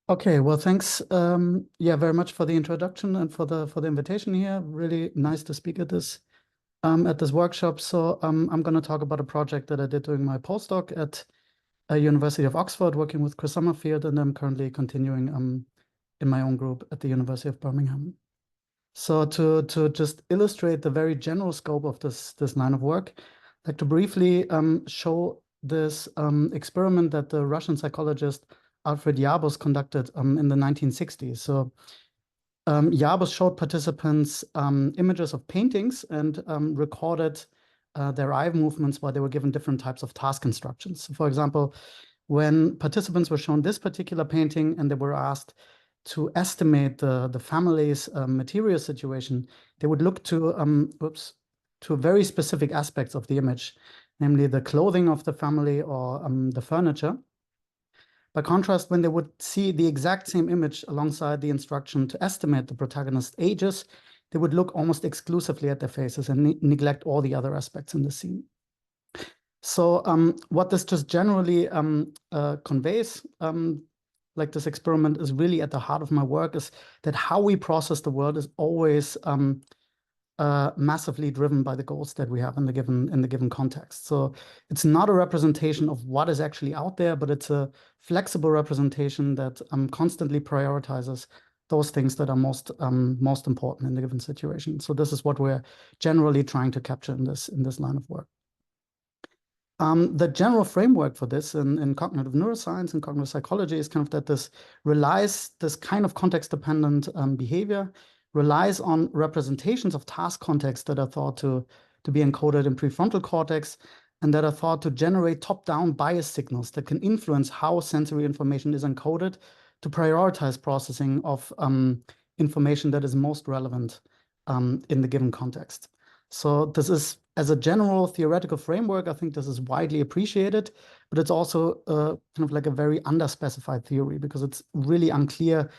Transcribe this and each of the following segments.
Okay, well, thanks, yeah, very much for the introduction and for the invitation here. Really nice to speak at this workshop. So I'm going to talk about a project that I did during my postdoc at University of Oxford, working with Chris Summerfield, and I'm currently continuing in my own group at the University of Birmingham. So to just illustrate the very general scope of this line of work, I'd like to briefly show this experiment that the Russian psychologist Alfred Yabus conducted in the 1960s. So Yabus showed participants images of paintings and recorded their eye movements while they were given different types of task instructions. So for example, when participants were shown this particular painting and they were asked to estimate the family's material situation, they would look to very specific aspects of the image, namely the clothing of the family or the furniture. By contrast, when they would see the exact same image alongside the instruction to estimate the protagonist's ages, they would look almost exclusively at their faces and neglect all the other aspects in the scene. So what this just generally conveys, like this experiment is really at the heart of my work, is that how we process the world is always massively driven by the goals that we have in the given context. So it's not a representation of what is actually out there, but it's a flexible representation that constantly prioritizes those things that are most important in the given situation. So this is what we're generally trying to capture in this line of work. The general framework for this in cognitive neuroscience and cognitive psychology is kind of that this kind of context-dependent behavior relies on representations of task contexts that are thought to be encoded in prefrontal cortex and that are thought to generate top-down bias signals that can influence how sensory information is encoded to prioritize processing of information that is most relevant in the given context. So this is, as a general theoretical framework, I think this is widely appreciated, but it's also kind of like a very underspecified theory because it's really unclear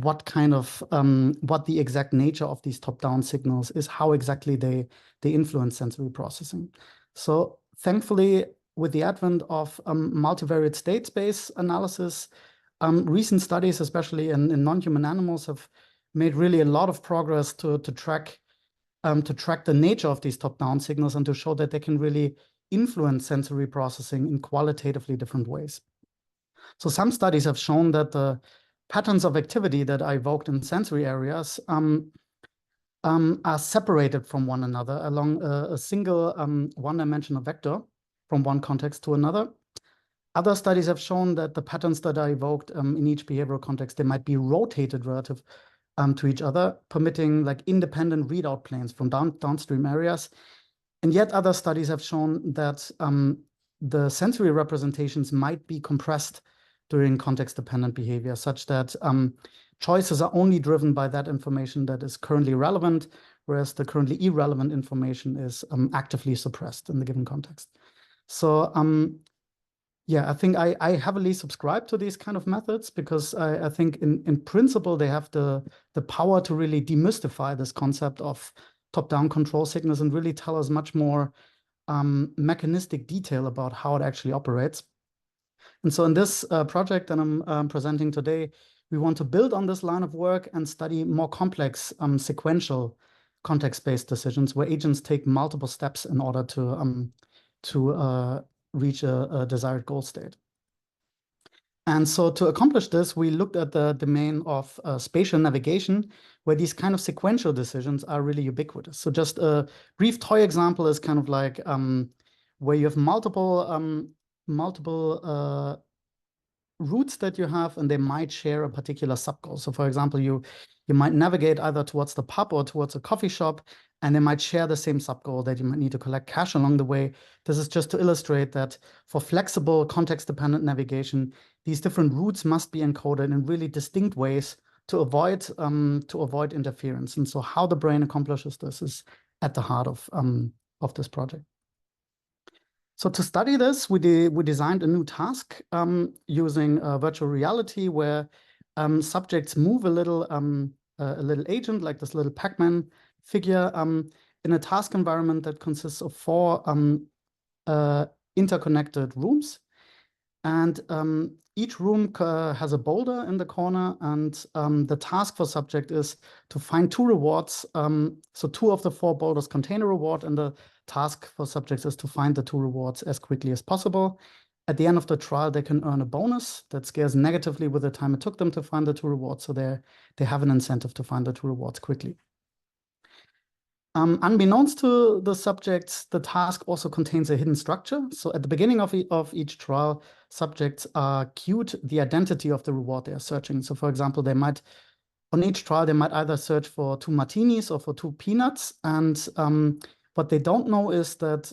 what the exact nature of these top-down signals is, how exactly they influence sensory processing. So thankfully, with the advent of multivariate state space analysis, recent studies, especially in non-human animals, have made really a lot of progress to track the nature of these top-down signals and to show that they can really influence sensory processing in qualitatively different ways. So some studies have shown that the patterns of activity that are evoked in sensory areas are separated from one another along a single one-dimensional vector from one context to another. Other studies have shown that the patterns that are evoked in each behavioral context, they might be rotated relative to each other, permitting like independent readout planes from downstream areas. And yet other studies have shown that the sensory representations might be compressed during context-dependent behavior, such that choices are only driven by that information that is currently relevant, whereas the currently irrelevant information is actively suppressed in the given context. So yeah, I think I heavily subscribe to these kind of methods because I think in principle they have the power to really demystify this concept of top-down control signals and really tell us much more mechanistic detail about how it actually operates. And so in this project that I'm presenting today, we want to build on this line of work and study more complex sequential context-based decisions where agents take multiple steps in order to reach a desired goal state. And so to accomplish this, we looked at the domain of spatial navigation, where these kind of sequential decisions are really ubiquitous. So just a brief toy example is kind of like where you have multiple routes that you have, and they might share a particular subgoal. So for example, you might navigate either towards the pub or towards a coffee shop, and they might share the same subgoal that you might need to collect cash along the way. This is just to illustrate that for flexible context-dependent navigation, these different routes must be encoded in really distinct ways to avoid interference. And so how the brain accomplishes this is at the heart of this project. So to study this, we designed a new task using virtual reality where subjects move a little agent, like this little Pac-Man figure, in a task environment that consists of 4 interconnected rooms. And each room has a boulder in the corner, and the task for subject is to find 2 rewards. So 2 of the 4 boulders contain a reward, and the task for subjects is to find the 2 rewards as quickly as possible. At the end of the trial, they can earn a bonus that scales negatively with the time it took them to find the 2 rewards. So they have an incentive to find the 2 rewards quickly. Unbeknownst to the subjects, the task also contains a hidden structure. So at the beginning of each trial, subjects are cued the identity of the reward they are searching. So for example, on each trial, they might either search for 2 martinis or for 2 peanuts. And what they don't know is that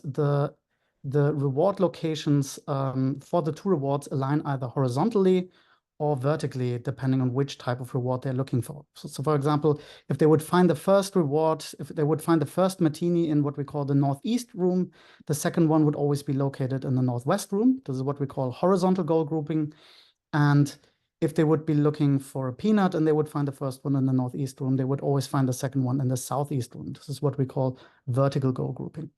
the reward locations for the 2 rewards align either horizontally or vertically, depending on which type of reward they're looking for. So for example, if they would find the first reward, if they would find the first martini in what we call the northeast room, the second one would always be located in the northwest room. This is what we call horizontal goal grouping. And if they would be looking for a peanut and they would find the first one in the northeast room, they would always find the second one in the southeast room. This is what we call vertical goal grouping.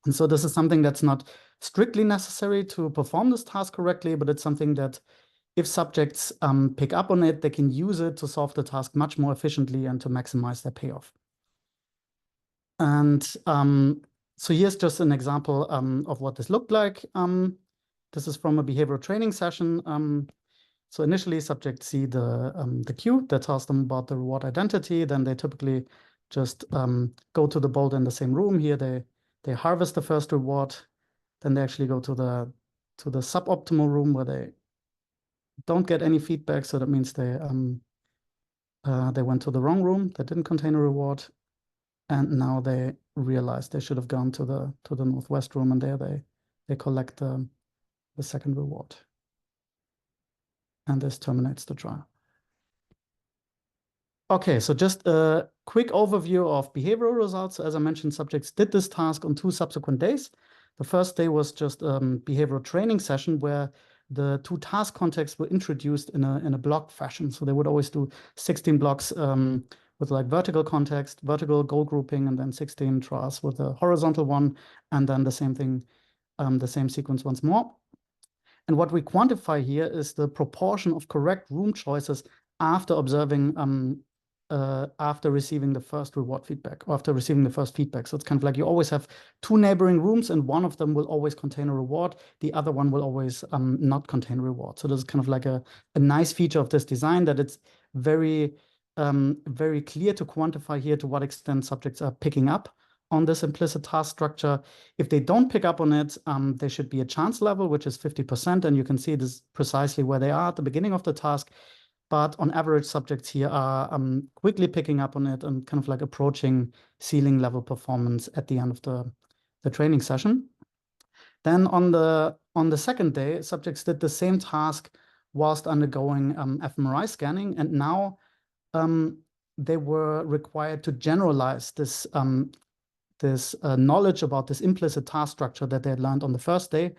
And so this is something that's not strictly necessary to perform this task correctly, but it's something that if subjects pick up on it, they can use it to solve the task much more efficiently and to maximize their payoff. And so here's just an example of what this looked like. This is from a behavioral training session. So initially, subjects see the cue that tells them about the reward identity. Then they typically just go to the boulder in the same room. Here they harvest the first reward. Then they actually go to the suboptimal room where they don't get any feedback. So that means they went to the wrong room that didn't contain a reward, and now they realize they should have gone to the northwest room, and there they collect the second reward. And this terminates the trial. Okay, so just a quick overview of behavioral results. As I mentioned, subjects did this task on 2 subsequent days. The first day was just a behavioral training session where the 2 task contexts were introduced in a block fashion. So they would always do 16 blocks with like vertical context, vertical goal grouping, and then 16 trials with a horizontal one, and then the same thing, the same sequence once more. And what we quantify here is the proportion of correct room choices after observing, after receiving the first reward feedback, or after receiving the first feedback. So it's kind of like you always have 2 neighboring rooms, and one of them will always contain a reward. The other one will always not contain a reward. So this is kind of like a nice feature of this design, that it's very, very clear to quantify here to what extent subjects are picking up on this implicit task structure. If they don't pick up on it, there should be a chance level, which is 50%. And you can see this precisely where they are at the beginning of the task. But on average, subjects here are quickly picking up on it and kind of like approaching ceiling level performance at the end of the training session. Then on the second day, subjects did the same task whilst undergoing fMRI scanning. And now they were required to generalize this knowledge about this implicit task structure that they had learned on the first day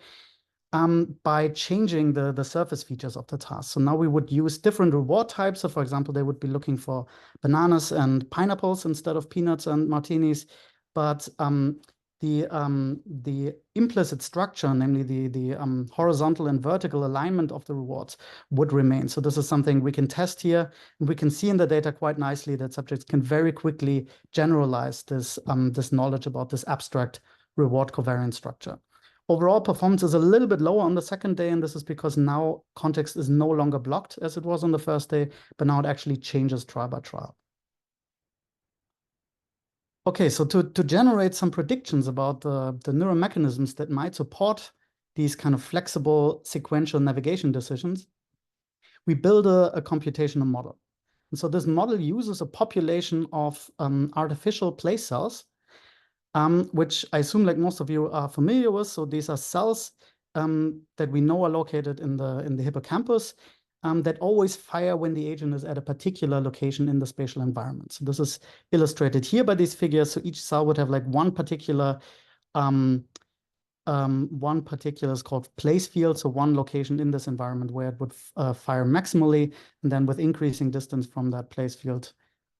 by changing the surface features of the task. So now we would use different reward types. So for example, they would be looking for bananas and pineapples instead of peanuts and martinis. But the implicit structure, namely the horizontal and vertical alignment of the rewards, would remain. So this is something we can test here, and we can see in the data quite nicely that subjects can very quickly generalize this knowledge about this abstract reward covariance structure. Overall performance is a little bit lower on the second day, and this is because now context is no longer blocked as it was on the first day, but now it actually changes trial by trial. Okay, so to generate some predictions about the neural mechanisms that might support these kind of flexible sequential navigation decisions, we build a computational model. And so this model uses a population of artificial place cells, which I assume like most of you are familiar with. So these are cells that we know are located in the hippocampus that always fire when the agent is at a particular location in the spatial environment. So this is illustrated here by these figures. So each cell would have like one particular is called place field, so one location in this environment where it would fire maximally, and then with increasing distance from that place field,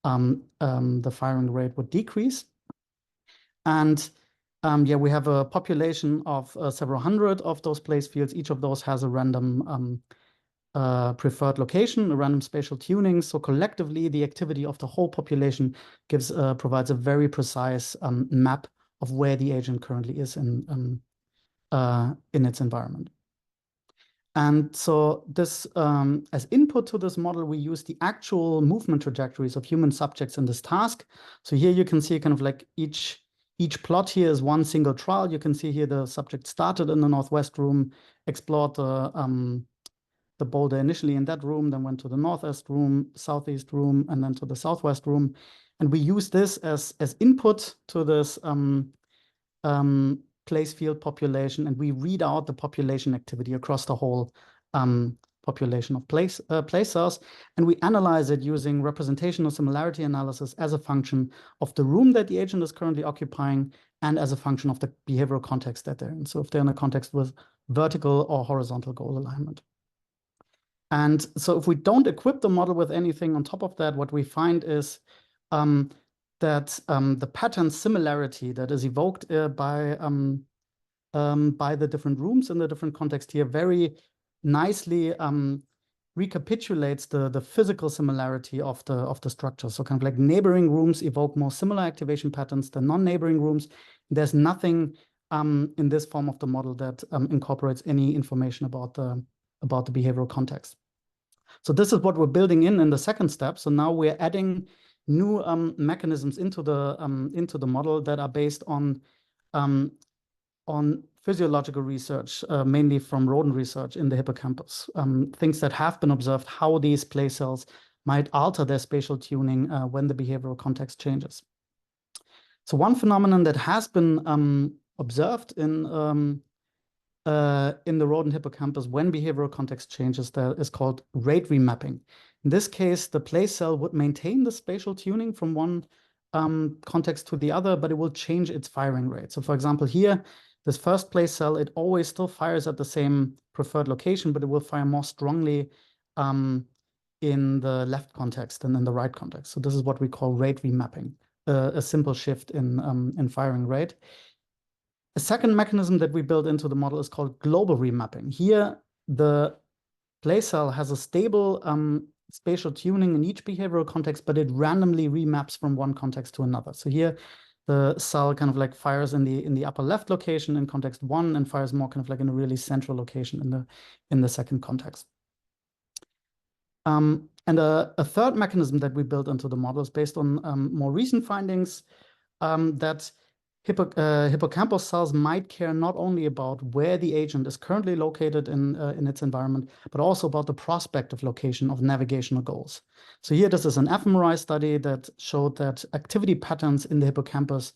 the firing rate would decrease. And Yeah, we have a population of several hundred of those place fields. Each of those has a random preferred location, a random spatial tuning. So collectively, the activity of the whole population provides a very precise map of where the agent currently is in its environment. And so this, as input to this model, we use the actual movement trajectories of human subjects in this task. So here you can see kind of like each plot here is one single trial. You can see here the subject started in the northwest room, explored the boulder initially in that room, then went to the northeast room, southeast room, and then to the southwest room. And we use this as input to this place field population, and we read out the population activity across the whole population of place cells, and we analyze it using representational similarity analysis as a function of the room that the agent is currently occupying and as a function of the behavioral context that they're in. So if they're in a context with vertical or horizontal goal alignment. And so if we don't equip the model with anything on top of that, what we find is that the pattern similarity that is evoked by the different rooms in the different context here very nicely recapitulates the physical similarity of the structure. So kind of like neighboring rooms evoke more similar activation patterns than non-neighboring rooms. There's nothing in this form of the model that incorporates any information about the behavioral context. So this is what we're building in the second step. So now we're adding new mechanisms into the model that are based on physiological research, mainly from rodent research in the hippocampus. Things that have been observed, how these place cells might alter their spatial tuning when the behavioral context changes. So one phenomenon that has been observed in the rodent hippocampus when behavioral context changes that is called rate remapping. In this case, the place cell would maintain the spatial tuning from one context to the other, but it will change its firing rate. So for example, here, this first place cell, it always still fires at the same preferred location, but it will fire more strongly in the left context than in the right context. So this is what we call rate remapping, a simple shift in firing rate. A second mechanism that we built into the model is called global remapping. Here, the place cell has a stable spatial tuning in each behavioral context, but it randomly remaps from one context to another. So here, the cell kind of like fires in the upper left location in context 1 and fires more kind of like in a really central location in the second context. And a third mechanism that we built into the model is based on more recent findings that hippocampal cells might care not only about where the agent is currently located in its environment, but also about the prospective location of navigational goals. So here, this is an fMRI study that showed that activity patterns in the hippocampus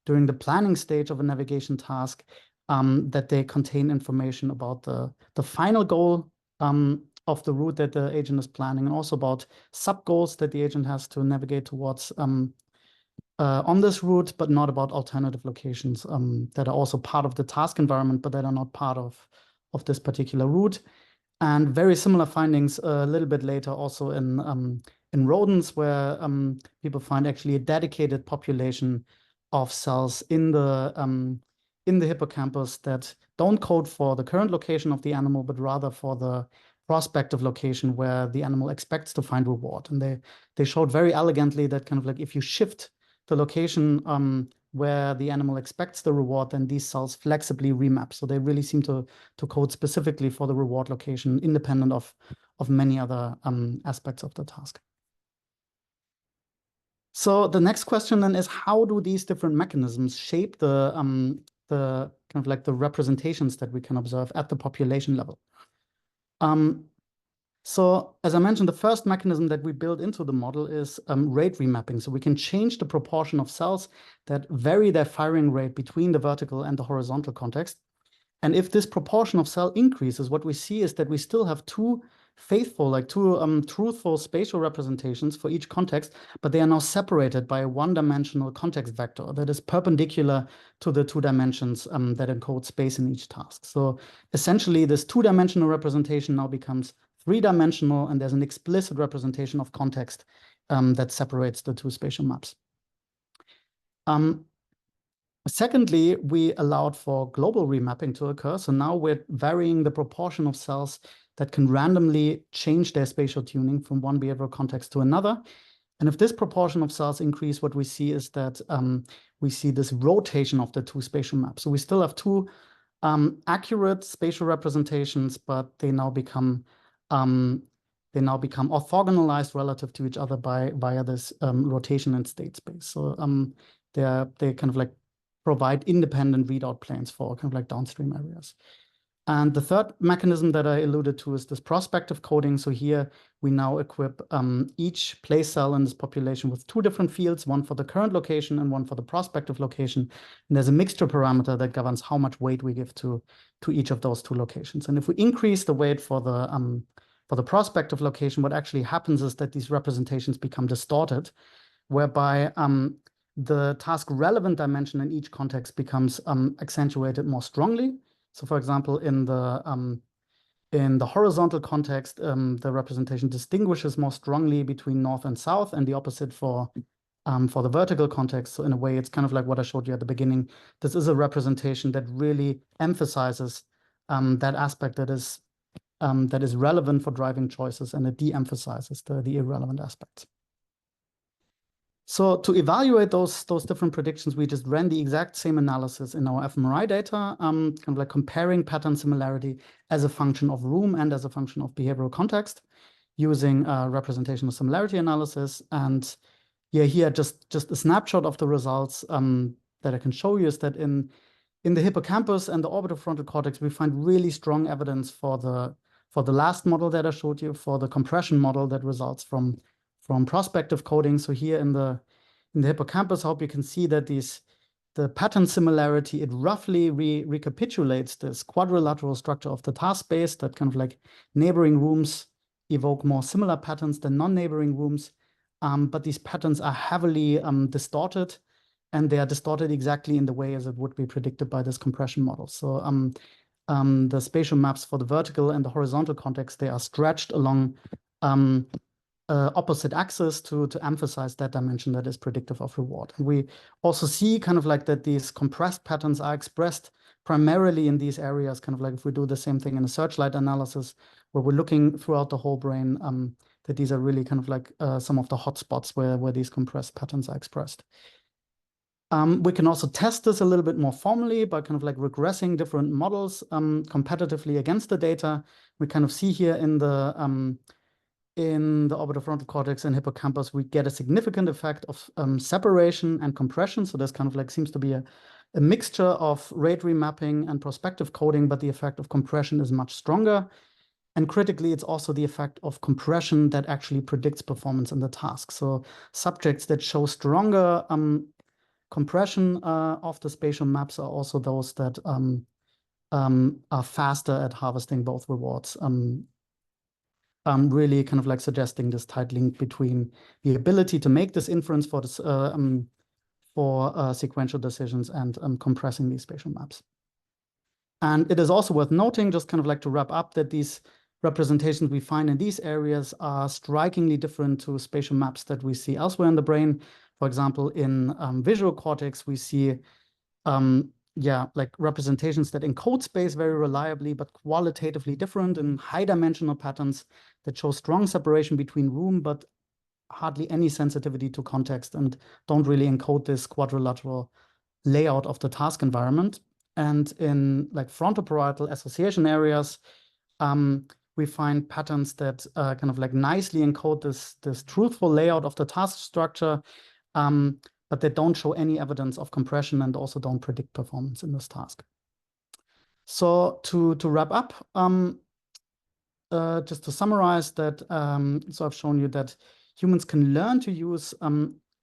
during the planning stage of a navigation task, that they contain information about the final goal of the route that the agent is planning, and also about sub-goals that the agent has to navigate towards on this route, but not about alternative locations that are also part of the task environment, but that are not part of this particular route. And very similar findings a little bit later also in rodents, where people find actually a dedicated population of cells in the hippocampus that don't code for the current location of the animal, but rather for the prospective location where the animal expects to find reward. And they showed very elegantly that kind of like if you shift the location where the animal expects the reward, then these cells flexibly remap. So they really seem to code specifically for the reward location, independent of many other aspects of the task. So the next question then is, how do these different mechanisms shape the kind of like the representations that we can observe at the population level? So as I mentioned, the first mechanism that we build into the model is rate remapping. So we can change the proportion of cells that vary their firing rate between the vertical and the horizontal context. And if this proportion of cell increases, what we see is that we still have two faithful, like two truthful spatial representations for each context, but they are now separated by a one-dimensional context vector that is perpendicular to the two dimensions that encode space in each task. So essentially, this two-dimensional representation now becomes three-dimensional, and there's an explicit representation of context that separates the two spatial maps. Secondly, we allowed for global remapping to occur. So now we're varying the proportion of cells that can randomly change their spatial tuning from one behavioral context to another. And if this proportion of cells increase, what we see is that we see this rotation of the two spatial maps. So we still have two accurate spatial representations, but they now become orthogonalized relative to each other via this rotation in state space. So they kind of like provide independent readout planes for kind of like downstream areas. And the third mechanism that I alluded to is this prospective coding. So here we now equip each place cell in this population with two different fields, one for the current location and one for the prospective location. And there's a mixture parameter that governs how much weight we give to each of those two locations. And if we increase the weight for the prospective location, what actually happens is that these representations become distorted, whereby the task relevant dimension in each context becomes accentuated more strongly. So for example, in the horizontal context, the representation distinguishes more strongly between north and south, and the opposite for the vertical context. So in a way, it's kind of like what I showed you at the beginning. This is a representation that really emphasizes that aspect that is relevant for driving choices, and it de-emphasizes the irrelevant aspects. So to evaluate those different predictions, we just ran the exact same analysis in our fMRI data, kind of like comparing pattern similarity as a function of room and as a function of behavioral context using representational similarity analysis. And yeah, here just a snapshot of the results that I can show you is that in the hippocampus and the orbitofrontal cortex, we find really strong evidence for the last model that I showed you, for the compression model that results from prospective coding. So here in the hippocampus, I hope you can see that the pattern similarity, it roughly recapitulates this quadrilateral structure of the task space, that kind of like neighboring rooms evoke more similar patterns than non-neighboring rooms. But these patterns are heavily distorted, and they are distorted exactly in the way as it would be predicted by this compression model. So the spatial maps for the vertical and the horizontal context, they are stretched along opposite axis to emphasize that dimension that is predictive of reward. And we also see kind of like that these compressed patterns are expressed primarily in these areas, kind of like if we do the same thing in a searchlight analysis, where we're looking throughout the whole brain, that these are really kind of like some of the hotspots where these compressed patterns are expressed. We can also test this a little bit more formally by kind of like regressing different models competitively against the data. We kind of see here in the orbitofrontal cortex and hippocampus, we get a significant effect of separation and compression. So there's kind of like seems to be a mixture of rate remapping and prospective coding, but the effect of compression is much stronger. And critically, it's also the effect of compression that actually predicts performance in the task. So subjects that show stronger compression of the spatial maps are also those that are faster at harvesting both rewards. Really kind of like suggesting this tight link between the ability to make this inference for this sequential decisions and compressing these spatial maps. And it is also worth noting, just kind of like to wrap up, that these representations we find in these areas are strikingly different to spatial maps that we see elsewhere in the brain. For example, in visual cortex, we see like representations that encode space very reliably, but qualitatively different in high-dimensional patterns that show strong separation between room, but hardly any sensitivity to context, and don't really encode this quadrilateral layout of the task environment. And in like frontoparietal association areas, we find patterns that kind of like nicely encode this truthful layout of the task structure, but they don't show any evidence of compression and also don't predict performance in this task. So to wrap up, just to summarize that, so I've shown you that humans can learn to use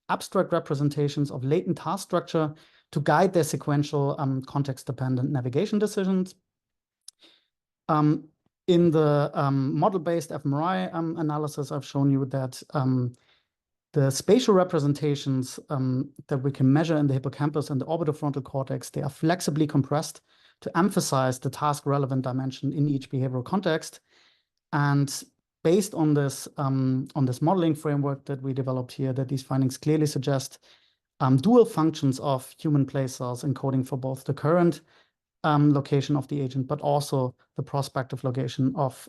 abstract representations of latent task structure to guide their sequential context-dependent navigation decisions. In the model-based fMRI analysis, I've shown you that the spatial representations that we can measure in the hippocampus and the orbitofrontal cortex, they are flexibly compressed to emphasize the task-relevant dimension in each behavioral context. And based on this modeling framework that we developed here, that these findings clearly suggest dual functions of human place cells encoding for both the current location of the agent, but also the prospective location of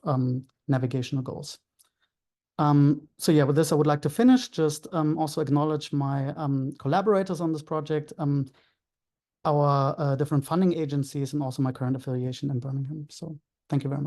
navigational goals. So yeah, with this, I would like to finish. Just also acknowledge my collaborators on this project, our different funding agencies, and also my current affiliation in Birmingham. So thank you very much.